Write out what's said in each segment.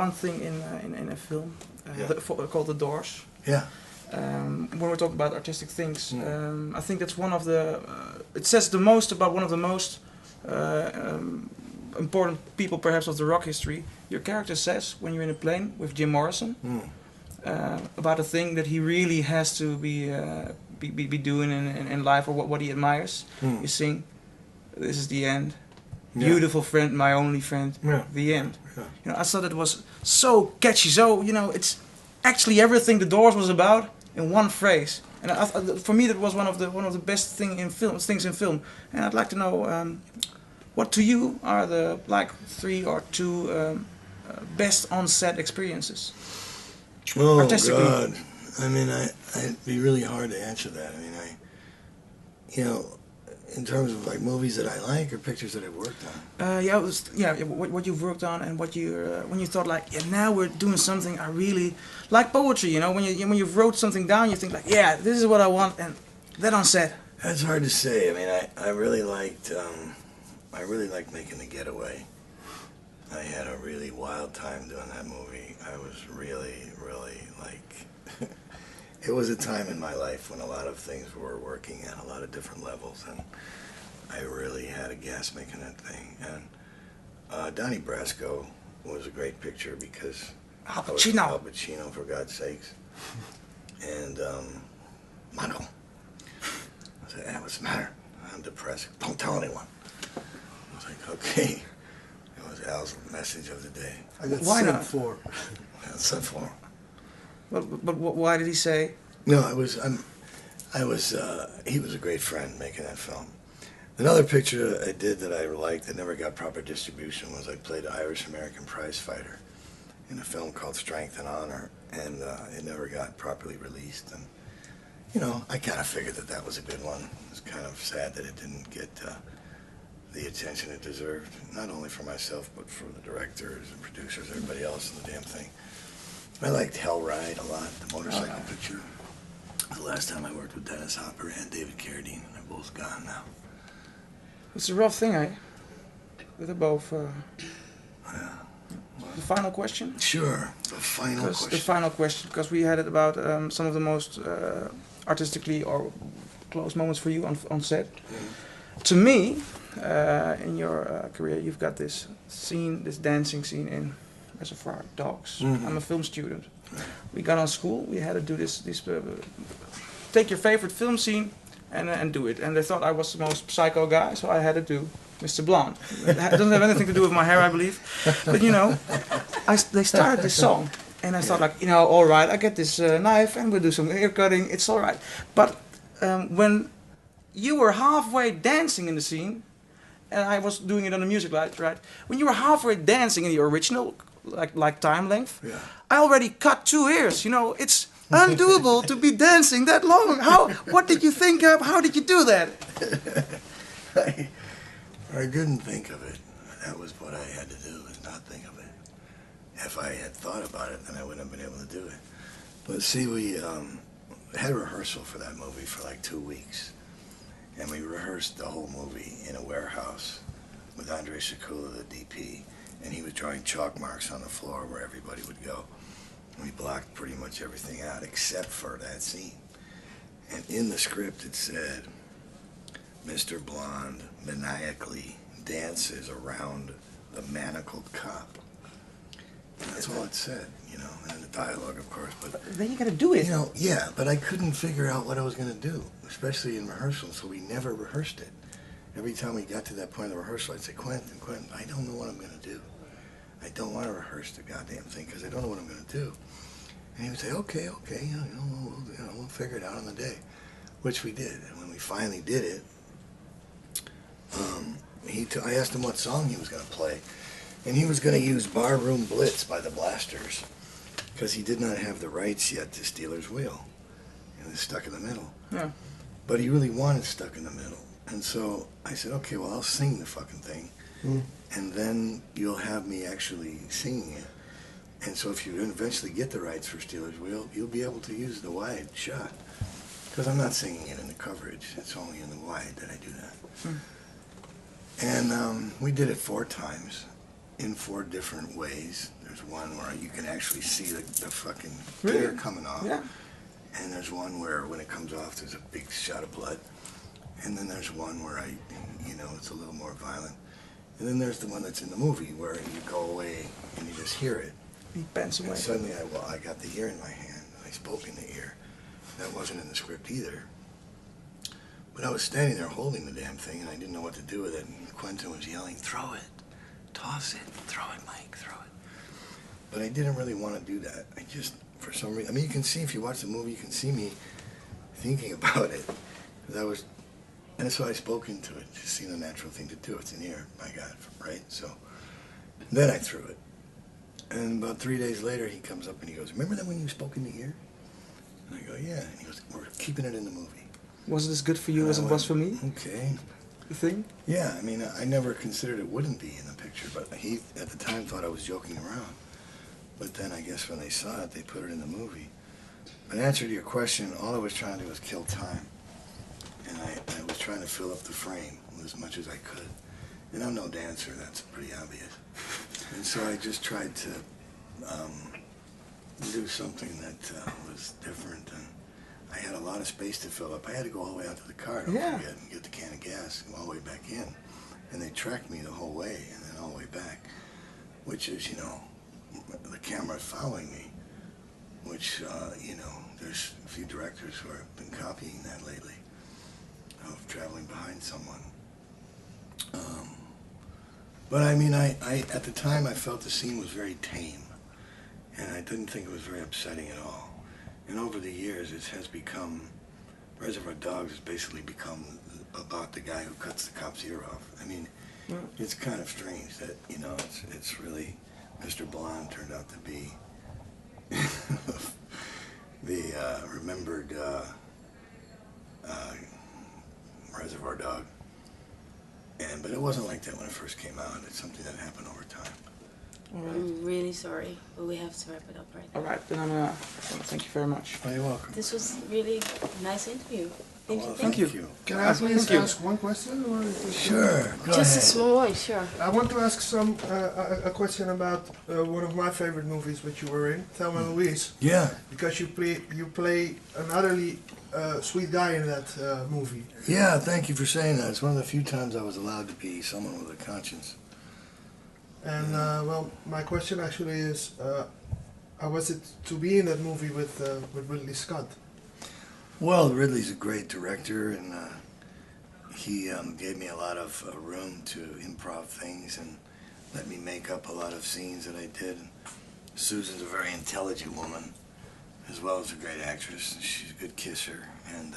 one thing in a film called The Doors. Yeah. When we're talking about artistic things, I think that's one of the. It says the most about one of the most important people, perhaps, of the rock history. Your character says when you're in a plane with Jim Morrison about a thing that he really has to be doing in life, or what he admires. You sing, "This is the end." Beautiful friend, my only friend. The end. You know, I thought it was so catchy. So it's actually everything The Doors was about in one phrase. And for me, that was one of the best things in film. And I'd like to know what to you are the 3 or 2 best on-set experiences. Oh God! I mean, it'd be really hard to answer that. I mean, in terms of like movies that I like or pictures that I've worked on. What you've worked on and what you when you thought like, now we're doing something I really like. Poetry, when you wrote something down, you think like, this is what I want, and that on set. That's hard to say. I mean, I really liked making The Getaway. I had a really wild time doing that movie. I was really like. It was a time in my life when a lot of things were working at a lot of different levels, and I really had a gas making that thing. And Donnie Brasco was a great picture because Al Pacino. Al Pacino, for God's sakes. And Mono. I said, hey, what's the matter? I'm depressed. Don't tell anyone. I was like, okay. It was Al's message of the day. I got Why sent not? for. I got sent for. But why did he say? No, he was a great friend making that film. Another picture I did that I liked that never got proper distribution was I played an Irish-American prize fighter in a film called Strength and Honor, and it never got properly released. And, I kind of figured that was a good one. It was kind of sad that it didn't get the attention it deserved, not only for myself, but for the directors and producers, everybody else in the damn thing. I liked Hell Ride a lot, the motorcycle picture. The last time I worked with Dennis Hopper and David Carradine, and they're both gone now. It's a rough thing, eh? They're both. The final question? Sure, the final question. The final question, because we had it about some of the most artistically or close moments for you on set. To me, in your career, you've got this dancing scene in Reservoir Dogs. I'm a film student. We got on school. We had to do this. Take your favorite film scene and do it. And they thought I was the most psycho guy, so I had to do Mr. Blonde. It doesn't have anything to do with my hair, I believe. But they started this song, and I thought like, all right, I get this knife and we'll do some hair cutting. It's all right. But when you were halfway dancing in the scene, and I was doing it on the music light, right? When you were halfway dancing in the original, like time length, I already cut 2 ears. It's undoable to be dancing that long. What did you think of? How did you do that? I didn't think of it. That was what I had to do, was not think of it. If I had thought about it, then I wouldn't have been able to do it. But see, we had rehearsal for that movie for like 2 weeks. And we rehearsed the whole movie in a warehouse with Andre Shakula, the DP. And he was drawing chalk marks on the floor where everybody would go. And we blocked pretty much everything out except for that scene. And in the script it said, Mr. Blonde maniacally dances around the manacled cop. And that's all it said, and the dialogue, of course. But then you got to do it. Yeah, but I couldn't figure out what I was going to do, especially in rehearsal, so we never rehearsed it. Every time we got to that point of the rehearsal, I'd say, Quentin, I don't know what I'm going to do. I don't want to rehearse the goddamn thing because I don't know what I'm going to do. And he would say, okay, we'll figure it out on the day, which we did. And when we finally did it, I asked him what song he was going to play, and he was going to use Barroom Blitz by the Blasters because he did not have the rights yet to Stealers Wheel. It was Stuck in the Middle. Yeah. But he really wanted Stuck in the Middle. And so I said, okay, well, I'll sing the fucking thing. And then you'll have me actually singing it. And so if you eventually get the rights for Stealers Wheel, you'll be able to use the wide shot. Because I'm not singing it in the coverage. It's only in the wide that I do that. And we did it 4 times. in 4 different ways. There's one where you can actually see the fucking Really? tear coming off. Yeah. And there's one where when it comes off, there's a big shot of blood. And then there's one where it's a little more violent. And then there's the one that's in the movie where you go away and you just hear it. He bends away. And suddenly I got the ear in my hand and I spoke in the ear. That wasn't in the script either. But I was standing there holding the damn thing and I didn't know what to do with it. And Quentin was yelling, "Throw it, toss it, throw it, Mike, throw it." But I didn't really want to do that. I just, for some reason, I mean, you can see, if you watch the movie, you can see me thinking about it. And that's why I spoke into it. It just seemed a natural thing to do. It's an ear, my God, right? So then I threw it. And about 3 days later, he comes up and he goes, "Remember that when you spoke in the ear?" And I go, "Yeah." And he goes, "We're keeping it in the movie." Wasn't as good for you as it was for me? Okay. The thing? Yeah, I mean, I never considered it wouldn't be in the picture, but he, at the time, thought I was joking around. But then I guess when they saw it, they put it in the movie. But in answer to your question, all I was trying to do was kill time. And I was trying to fill up the frame as much as I could. And I'm no dancer, that's pretty obvious. And so I just tried to do something that was different. And I had a lot of space to fill up. I had to go all the way out to the car, don't forget, and get the can of gas and go all the way back in. And they tracked me the whole way and then all the way back, which is, the camera following me, which, there's a few directors who have been copying that lately, of traveling behind someone. But I mean, I at the time I felt the scene was very tame, and I didn't think it was very upsetting at all. And over the years, it has become, Reservoir Dogs has basically become about the guy who cuts the cop's ear off. I mean, it's kind of strange that, it's really, Mr. Blonde turned out to be the remembered Reservoir Dog. But it wasn't like that when it first came out. It's something that happened over time. All right. I'm really sorry, but we have to wrap it up right now. All right, then I'm gonna thank you very much. Oh, you're welcome. This was really a nice interview. Thank you. Can I please Thank you. ask one question? Or Sure, go Just a ahead. small one, sure. I want to ask a question about one of my favorite movies which you were in, Thelma and Louise, Yeah, because you play an utterly sweet guy in that movie. yeah, thank you for saying that. It's one of the few times I was allowed to be someone with a conscience. And well, my question actually is, how was it to be in that movie with Ridley Scott? Well, Ridley's a great director, and he gave me a lot of room to improv things and let me make up a lot of scenes that I did. Susan's a very intelligent woman, as well as a great actress. She's a good kisser, and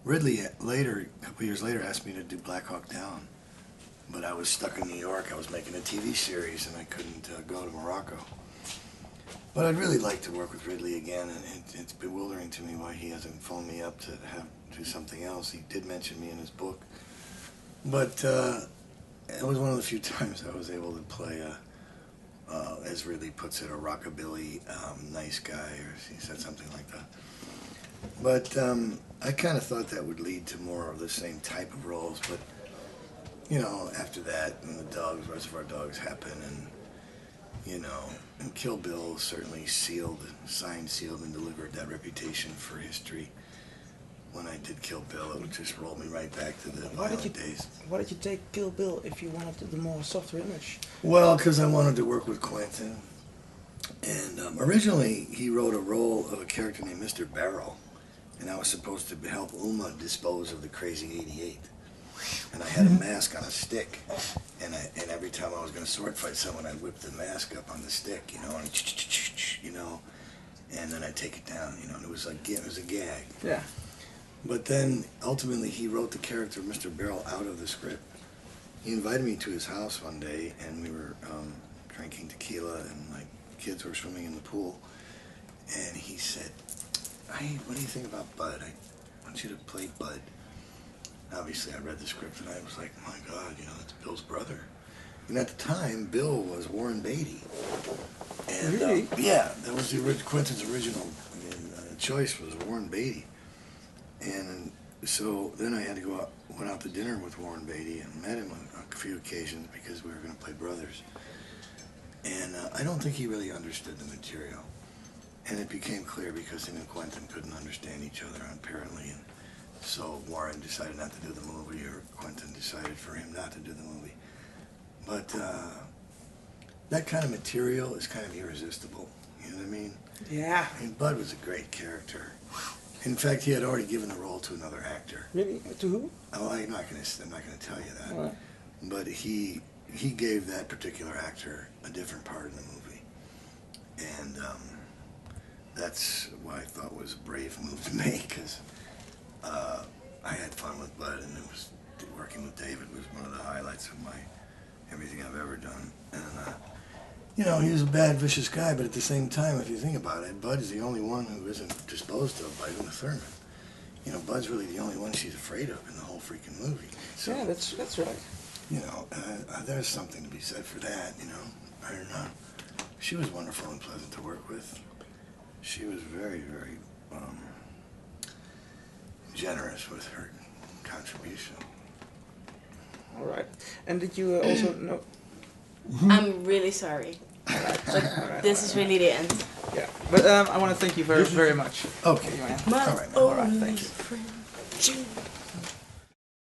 Ridley later, a couple years later, asked me to do Black Hawk Down, but I was stuck in New York. I was making a TV series, and I couldn't go to Morocco. But I'd really like to work with Ridley again, and it's bewildering to me why he hasn't phoned me up to do something else. He did mention me in his book, but it was one of the few times I was able to play as Ridley puts it, a rockabilly nice guy, or he said something like that. But I kind of thought that would lead to more of the same type of roles, but after that, and the Reservoir Dogs happened, and and Kill Bill certainly signed, sealed, and delivered that reputation for history. When I did Kill Bill, it just rolled me right back to the violent days. Why did you take Kill Bill if you wanted the more softer image? Well, because I wanted to work with Quentin. And originally, he wrote a role of a character named Mr. Barrel, and I was supposed to help Uma dispose of the crazy 88. And I had a mask on a stick, and every time I was going to sword fight someone, I'd whip the mask up on the stick, and then I'd take it down, and it was a gag. Yeah. But then, ultimately, he wrote the character of Mr. Barrel out of the script. He invited me to his house one day, and we were drinking tequila, and my kids were swimming in the pool, and he said, "Hey, what do you think about Bud? I want you to play Bud." Obviously, I read the script, and I was like, my God, that's Bill's brother. And at the time, Bill was Warren Beatty. And, really? Yeah, that was Quentin's original choice was Warren Beatty. And So then I had to go out, went out to dinner with Warren Beatty and met him on a few occasions because we were going to play brothers. And I don't think he really understood the material. And it became clear because him and Quentin couldn't understand each other apparently. And so Warren decided not to do the movie, or Quentin decided for him not to do the movie. But that kind of material is kind of irresistible. You know what I mean? Yeah. And Bud was a great character. In fact, he had already given the role to another actor. Really? To who? Oh, I'm not gonna tell you that. All right. But he gave that particular actor a different part in the movie, and that's what I thought was a brave move to make, because I had fun with Bud, and it was working with David was one of the highlights of everything I've ever done. And you know, he was a bad, vicious guy, but at the same time, if you think about it, Bud is the only one who isn't disposed of by Uma Thurman. You know, Bud's really the only one she's afraid of in the whole freaking movie. So, Yeah, that's right. you know, there's something to be said for that, you know. I don't know. She was wonderful and pleasant to work with. She was very, very generous with her contribution. All right. And did you also know? I'm really sorry. But this is really the end. Yeah. But I want to thank you very, very much. Okay. Yeah. My All right, man. All right, thank you. friend.